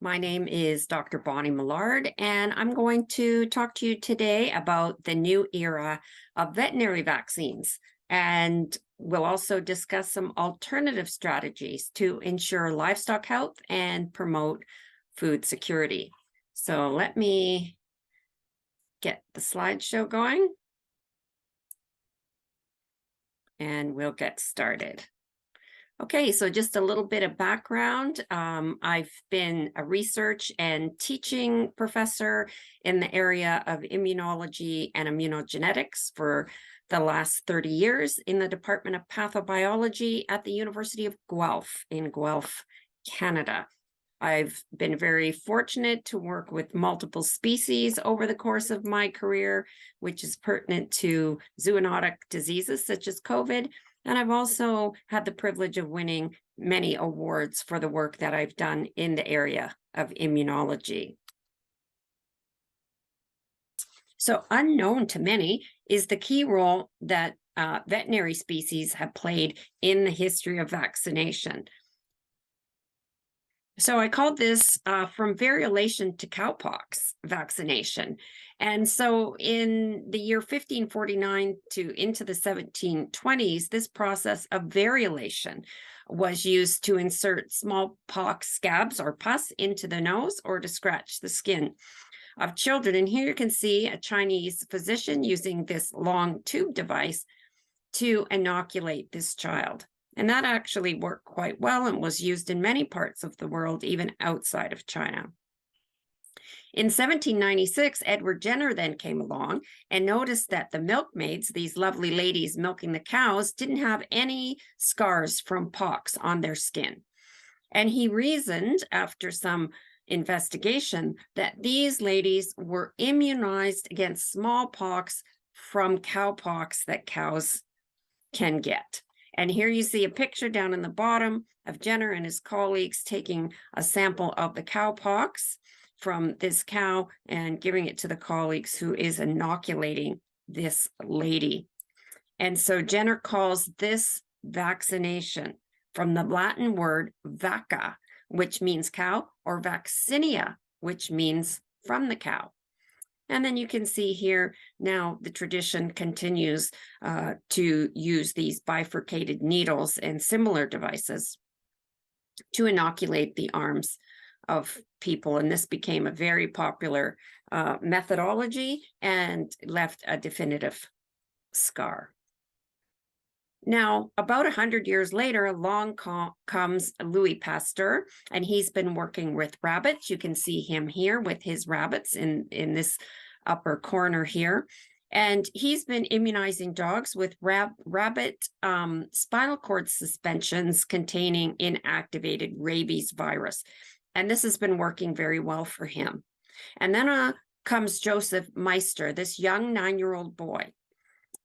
My name is Dr. Bonnie Mallard, and I'm going to talk to you today about the new era of veterinary vaccines. And we'll also discuss some alternative strategies to ensure livestock health and promote food security. So let me get the slideshow going, and we'll get started. Okay, so just a little bit of background. I've been a research and teaching professor in the area of immunology and immunogenetics for the last 30 years in the Department of Pathobiology at the University of Guelph in Guelph, Canada. I've been very fortunate to work with multiple species over the course of my career, which is pertinent to zoonotic diseases such as COVID. And I've also had the privilege of winning many awards for the work that I've done in the area of immunology. So unknown to many is the key role that veterinary species have played in the history of vaccination. So I called this from variolation to cowpox vaccination. And so in the year 1549 to into the 1720s, this process of variolation was used to insert smallpox scabs or pus into the nose or to scratch the skin of children. And here you can see a Chinese physician using this long tube device to inoculate this child. And that actually worked quite well and was used in many parts of the world, even outside of China. In 1796, Edward Jenner then came along and noticed that the milkmaids, these lovely ladies milking the cows, didn't have any scars from pox on their skin. And he reasoned, after some investigation, that these ladies were immunized against smallpox from cowpox that cows can get. And here you see a picture down in the bottom of Jenner and his colleagues taking a sample of the cowpox from this cow and giving it to the colleagues who is inoculating this lady. And so Jenner calls this vaccination from the Latin word vacca, which means cow, or vaccinia, which means from the cow. And then you can see here now the tradition continues to use these bifurcated needles and similar devices to inoculate the arms of people. And this became a very popular methodology and left a definitive scar. Now, about 100 years later, along comes Louis Pasteur, and he's been working with rabbits. You can see him here with his rabbits in this upper corner here. And he's been immunizing dogs with rabbit spinal cord suspensions containing inactivated rabies virus. And this has been working very well for him. And then comes Joseph Meister, this young 9-year-old boy.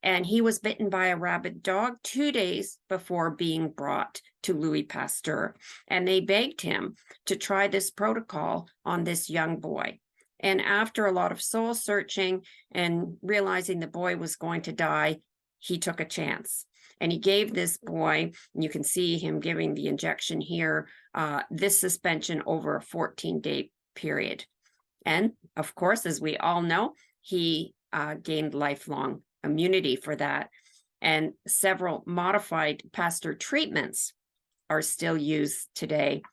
And he was bitten by a rabid dog 2 days before being brought to Louis Pasteur. And they begged him to try this protocol on this young boy. And after a lot of soul searching and realizing the boy was going to die, he took a chance. And he gave this boy, and you can see him giving the injection here, this suspension over a 14-day period. And of course, as we all know, he gained lifelong immunity for that. And several modified Pasteur treatments are still used today,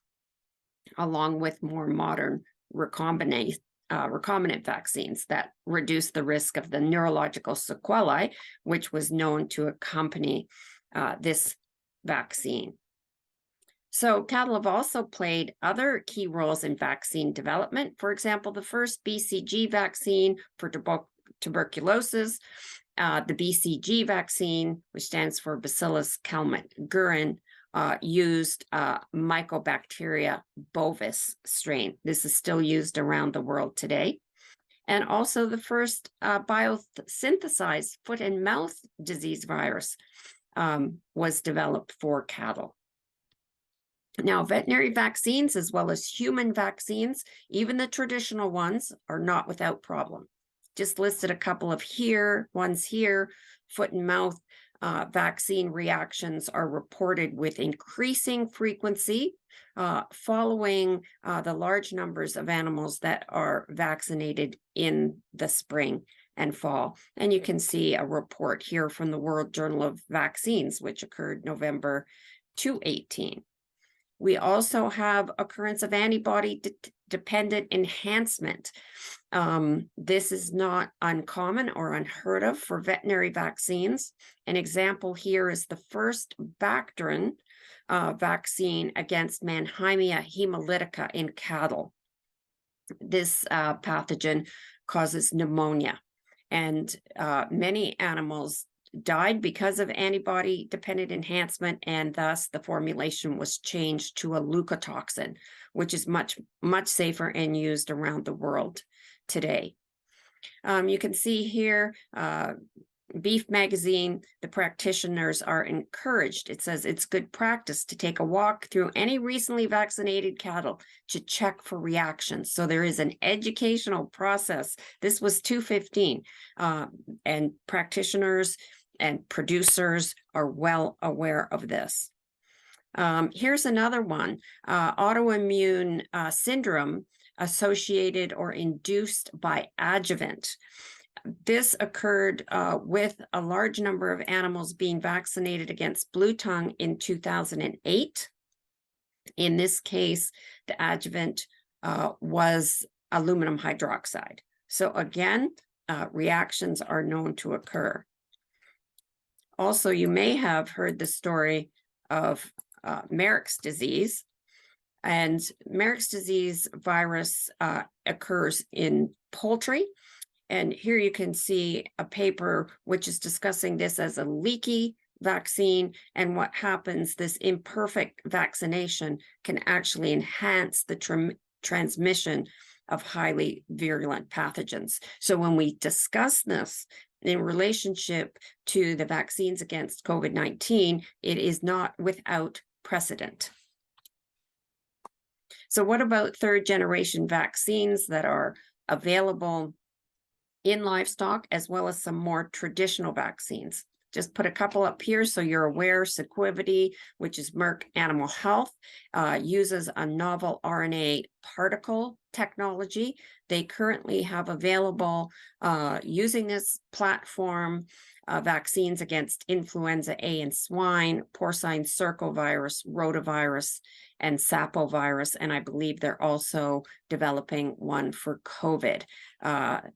along with more modern recombinant vaccines that reduce the risk of the neurological sequelae, which was known to accompany this vaccine. So cattle have also played other key roles in vaccine development. For example, the first BCG vaccine for tuberculosis, the BCG vaccine, which stands for Bacillus calmette-guerin, used Mycobacteria bovis strain. This is still used around the world today. And also the first biosynthesized foot and mouth disease virus was developed for cattle. Now, veterinary vaccines, as well as human vaccines, even the traditional ones, are not without problem. Just listed a couple of ones here, foot and mouth vaccine reactions are reported with increasing frequency following the large numbers of animals that are vaccinated in the spring and fall. And you can see a report here from the World Journal of Vaccines, which occurred November 2018. We also have occurrence of antibody-dependent enhancement. This is not uncommon or unheard of for veterinary vaccines. An example here is the first Bactrin vaccine against Mannheimia hemolytica in cattle. This pathogen causes pneumonia, and many animals died because of antibody-dependent enhancement, and thus the formulation was changed to a leukotoxin, which is much safer and used around the world today. You can see here, Beef Magazine, the practitioners are encouraged. It says it's good practice to take a walk through any recently vaccinated cattle to check for reactions. So there is an educational process. This was 2015, and practitioners and producers are well aware of this. Here's another one, autoimmune syndrome associated or induced by adjuvant. This occurred with a large number of animals being vaccinated against blue tongue in 2008. In this case, the adjuvant was aluminum hydroxide. So again, reactions are known to occur. Also, you may have heard the story of Marek's disease. And Marek's disease virus occurs in poultry. And here you can see a paper which is discussing this as a leaky vaccine, and what happens, this imperfect vaccination can actually enhance the transmission of highly virulent pathogens. So when we discuss this in relationship to the vaccines against COVID-19, it is not without precedent. So what about third generation vaccines that are available in livestock, as well as some more traditional vaccines? Just put a couple up here so you're aware. Sequivity, which is Merck Animal Health, uses a novel RNA particle technology. They currently have available, using this platform, vaccines against influenza A in swine, porcine circovirus, rotavirus, and sapovirus, and I believe they're also developing one for COVID.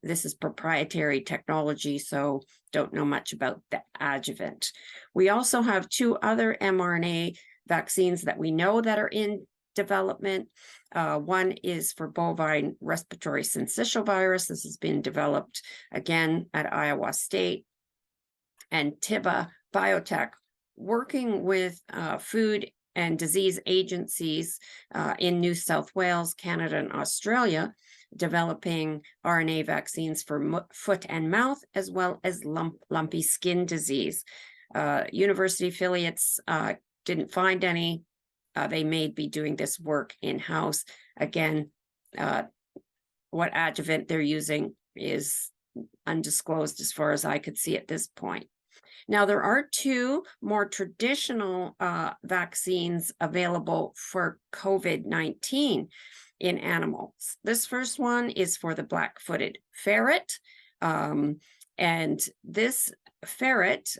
This is proprietary technology, so don't know much about the adjuvant. We also have two other mRNA vaccines that we know that are in development. One is for bovine respiratory syncytial virus. This has been developed again at Iowa State. And Dept Biotech, working with food and disease agencies in New South Wales, Canada, and Australia, developing RNA vaccines for foot and mouth, as well as lumpy skin disease. University affiliates didn't find any. They may be doing this work in-house. Again, what adjuvant they're using is undisclosed as far as I could see at this point. Now, there are two more traditional vaccines available for COVID-19 in animals. This first one is for the black-footed ferret. And this ferrets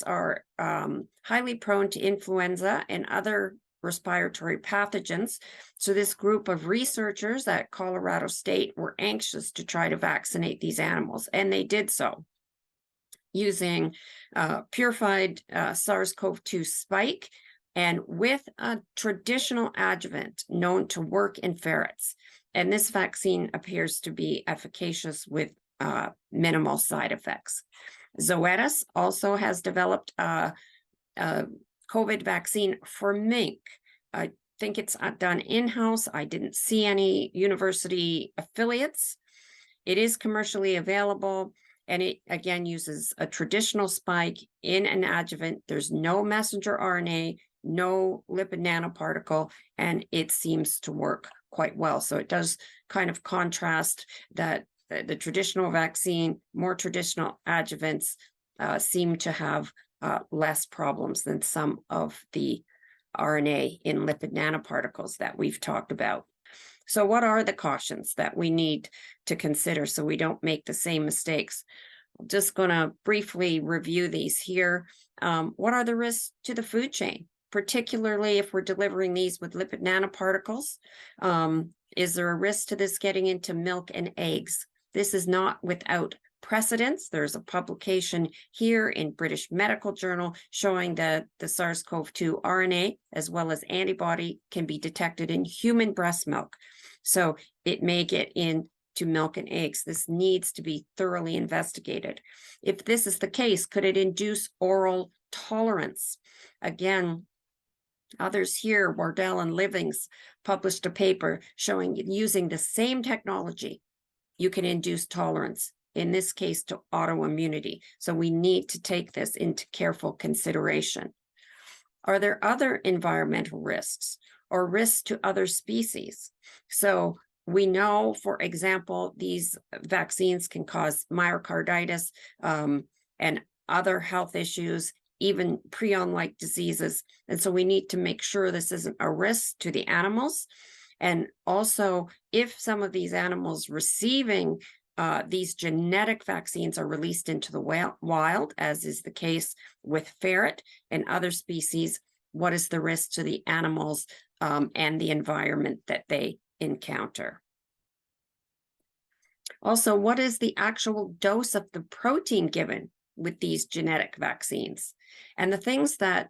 are highly prone to influenza and other respiratory pathogens. So this group of researchers at Colorado State were anxious to try to vaccinate these animals, and they did so using purified SARS-CoV-2 spike and with a traditional adjuvant known to work in ferrets. And this vaccine appears to be efficacious with minimal side effects. Zoetis also has developed a COVID vaccine for mink. I think it's done in-house. I didn't see any university affiliates. It is commercially available, and it again uses a traditional spike in an adjuvant. There's no messenger RNA, no lipid nanoparticle, and it seems to work quite well. So it does kind of contrast that the traditional vaccine, more traditional adjuvants seem to have less problems than some of the RNA in lipid nanoparticles that we've talked about. So what are the cautions that we need to consider so we don't make the same mistakes? I'm just going to briefly review these here. What are the risks to the food chain, particularly if we're delivering these with lipid nanoparticles? Is there a risk to this getting into milk and eggs? This is not without precedence. There's a publication here in British Medical Journal showing that the SARS-CoV-2 RNA as well as antibody can be detected in human breast milk. So it may get into milk and eggs. This needs to be thoroughly investigated. If this is the case, could it induce oral tolerance? Again, others here, Wardell and Livings, published a paper showing using the same technology, you can induce tolerance, in this case to autoimmunity. So we need to take this into careful consideration. Are there other environmental risks or risks to other species? So we know, for example, these vaccines can cause myocarditis and other health issues, even prion-like diseases. And so we need to make sure this isn't a risk to the animals. And also, if some of these animals receiving these genetic vaccines are released into the wild, as is the case with ferret and other species, what is the risk to the animals and the environment that they encounter? Also, what is the actual dose of the protein given with these genetic vaccines? And the things that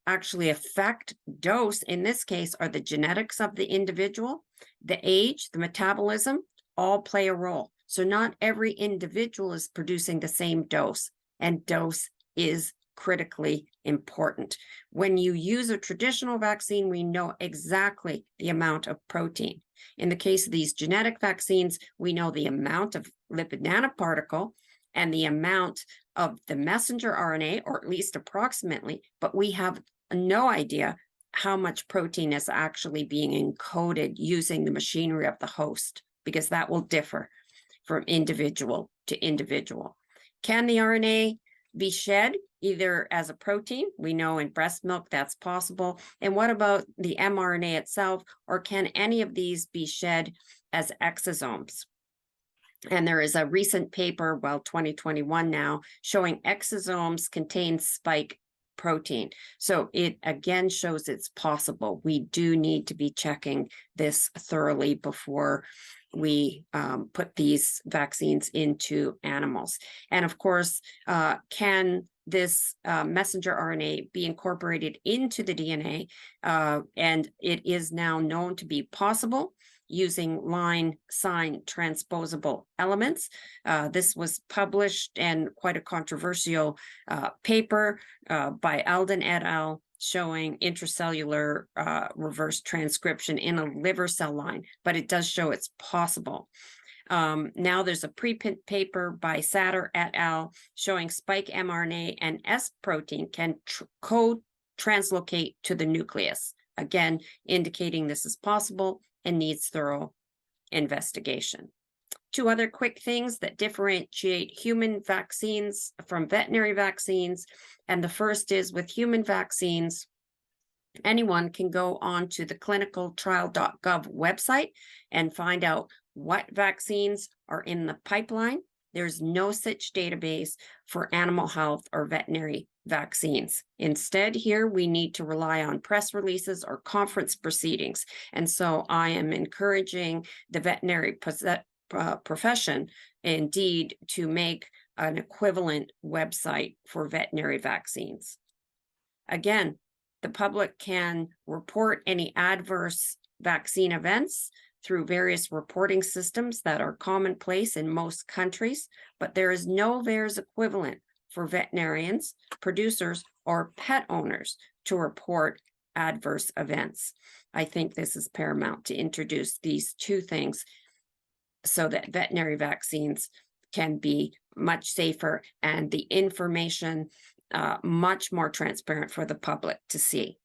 actually affect dose in this case are the genetics of the individual, the age, the metabolism, all play a role. So not every individual is producing the same dose, and dose is critically important. When you use a traditional vaccine, we know exactly the amount of protein. In the case of these genetic vaccines, we know the amount of lipid nanoparticle and the amount of the messenger RNA, or at least approximately, but we have no idea how much protein is actually being encoded using the machinery of the host, because that will differ from individual to individual. Can the RNA be shed either as a protein? We know in breast milk that's possible. And what about the mRNA itself, or can any of these be shed as exosomes? And there is a recent paper, 2021 now, showing exosomes contain spike protein. So it again shows it's possible. We do need to be checking this thoroughly before we put these vaccines into animals. And of course, can this messenger RNA be incorporated into the DNA? And it is now known to be possible using line sign transposable elements. This was published in quite a controversial paper by Alden et al. Showing intracellular reverse transcription in a liver cell line, but it does show it's possible. Now there's a preprint paper by Satter et al. Showing spike mRNA and S protein can co-translocate to the nucleus, again indicating this is possible and needs thorough investigation. Two other quick things that differentiate human vaccines from veterinary vaccines. And the first is with human vaccines, anyone can go on to the clinicaltrial.gov website and find out what vaccines are in the pipeline. There's no such database for animal health or veterinary vaccines. Instead, here we need to rely on press releases or conference proceedings. And so I am encouraging the veterinary profession indeed to make an equivalent website for veterinary vaccines. Again, the public can report any adverse vaccine events through various reporting systems that are commonplace in most countries, but there is no VAERS equivalent for veterinarians, producers, or pet owners to report adverse events. I think this is paramount to introduce these two things so that veterinary vaccines can be much safer and the information much more transparent for the public to see.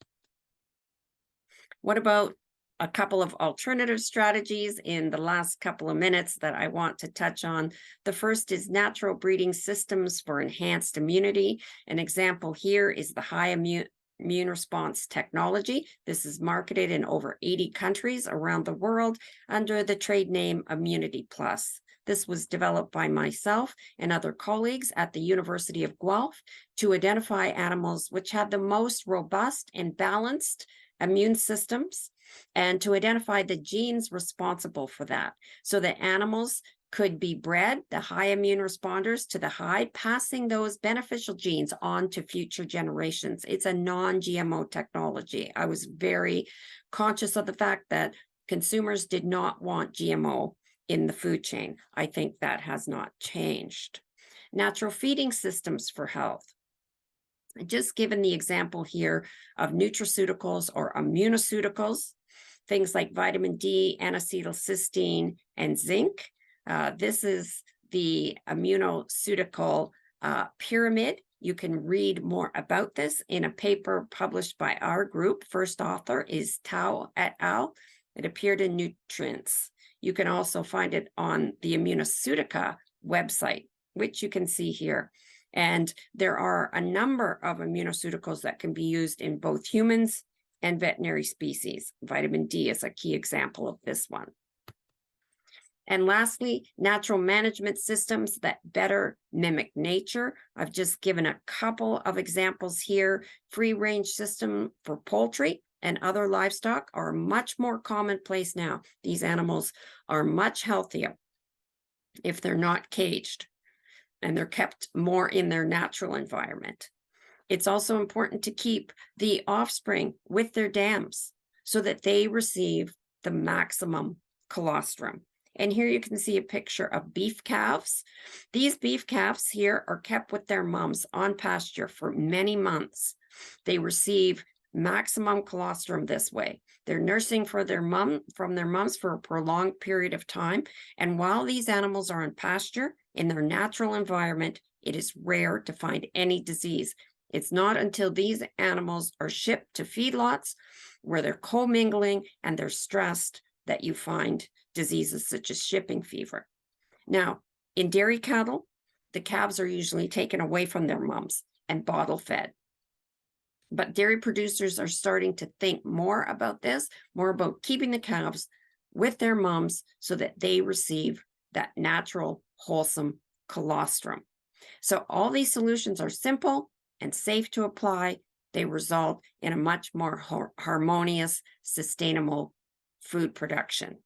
What about a couple of alternative strategies in the last couple of minutes that I want to touch on. The first is natural breeding systems for enhanced immunity. An example here is the high immune response technology. This is marketed in over 80 countries around the world under the trade name Immunity Plus. This was developed by myself and other colleagues at the University of Guelph to identify animals which had the most robust and balanced immune systems, and to identify the genes responsible for that, so that animals could be bred, the high immune responders to the hide, passing those beneficial genes on to future generations. It's a non-GMO technology. I was very conscious of the fact that consumers did not want GMO in the food chain. I think that has not changed. Natural feeding systems for health. Just given the example here of nutraceuticals or immunoceuticals, things like vitamin D, N-acetylcysteine, and zinc. This is the immunoceutical pyramid. You can read more about this in a paper published by our group. First author is Tao et al. It appeared in Nutrients. You can also find it on the ImmunoCeutica website, which you can see here. And there are a number of immunoceuticals that can be used in both humans and veterinary species. Vitamin D is a key example of this one. And lastly, natural management systems that better mimic nature. I've just given a couple of examples here. Free-range system for poultry and other livestock are much more commonplace now. These animals are much healthier if they're not caged, and they're kept more in their natural environment. It's also important to keep the offspring with their dams so that they receive the maximum colostrum. And here you can see a picture of beef calves. These beef calves here are kept with their moms on pasture for many months. They receive maximum colostrum this way. They're nursing from their moms for a prolonged period of time. And while these animals are on pasture in their natural environment, it is rare to find any disease. It's not until these animals are shipped to feedlots where they're commingling and they're stressed that you find diseases such as shipping fever. Now, in dairy cattle, the calves are usually taken away from their moms and bottle fed. But dairy producers are starting to think more about this, more about keeping the calves with their moms so that they receive that natural, wholesome colostrum. So all these solutions are simple and safe to apply. They result in a much more harmonious, sustainable food production.